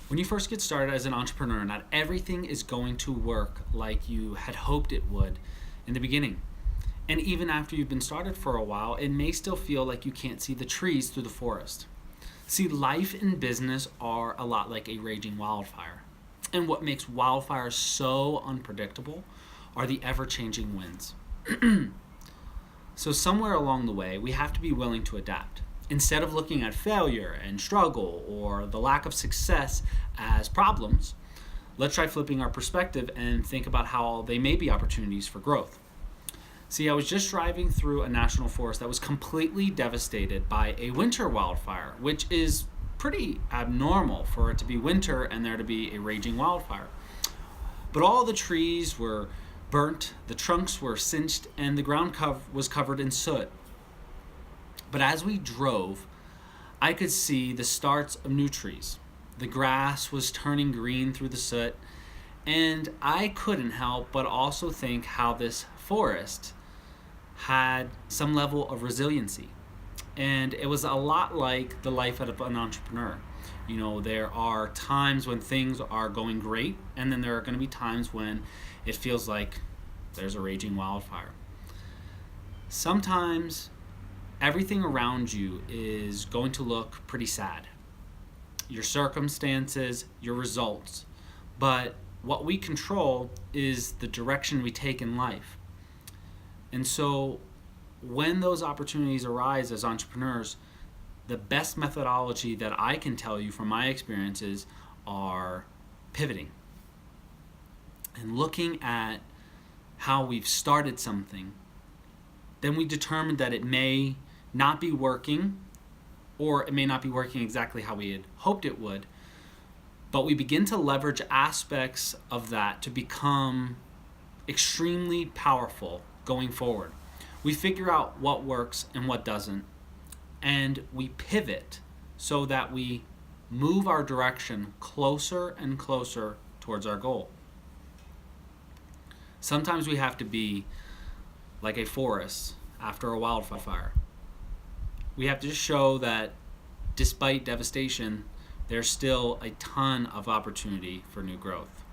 When you first get started as an entrepreneur, not everything is going to work like you had hoped it would in the beginning. And even after you've been started for a while, it may still feel like you can't see the trees through the forest. See, life and business are a lot like a raging wildfire. And what makes wildfires so unpredictable are the ever changing winds. So, somewhere along the way, we have to be willing to adapt. Instead of looking at failure and struggle or the lack of success as problems, let's try flipping our perspective and think about how they may be opportunities for growth. See, I was just driving through a national forest that was completely devastated by a winter wildfire, which is pretty abnormal for it to be winter and there to be a raging wildfire. But all the trees were burnt, the trunks were singed, and the ground was covered in soot. But as we drove, I could see the starts of new trees. The grass was turning green through the soot, and I couldn't help but also think how this forest had some level of resiliency. And it was a lot like the life of an entrepreneur. You know, there are times when things are going great, and then there are going to be times when it feels like there's a raging wildfire. Sometimes everything around you is going to look pretty sad. Your circumstances, your results. But what we control is the direction we take in life. And so when those opportunities arise as entrepreneurs, the best methodology that I can tell you from my experiences are pivoting and looking at how we've started something. Then we determine that it may not be working, or it may not be working exactly how we had hoped it would, but we begin to leverage aspects of that to become extremely powerful going forward. We figure out what works and what doesn't, and we pivot so that we move our direction closer and closer towards our goal. Sometimes we have to be like a forest after a wildfire. We have to show that despite devastation, there's still a ton of opportunity for new growth.